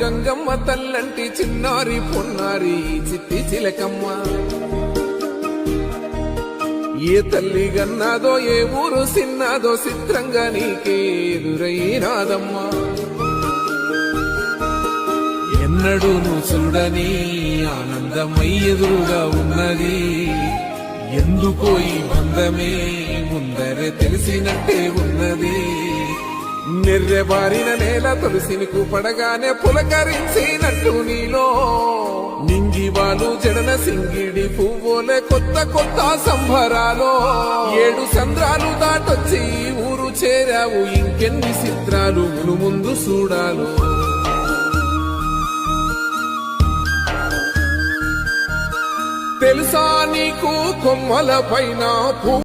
గంగమ్మ తల్లంటి చిన్నారి పొన్నారి చిట్టి చిలకమ్మ. ఏ తల్లి గన్నాదో ఏ ఊరు సిన్నాదో చిత్రంగా నీకే ఎదురైనాదమ్మా. ఎన్నడూ నువ్వు చూడని ఆనందమై ఎదురుగా ఉన్నది. ఎందుకో ఈ బంధమే ముందరే తెలిసినట్టే ఉన్నది. నిర్రెబారిన నేల తులసినికు పడగానే పులకరించినట్టు నీలో నింగివాలు జడన సింగిడి పువ్వులే కొత్త కొత్త సంబరాలో. 7 సంద్రాలు దాటొచ్చి ఊరు చేరావు, ఇంకెన్ని చిత్రాలు ముందు చూడాలో. తెలుసా నీకు కొమ్మల పైన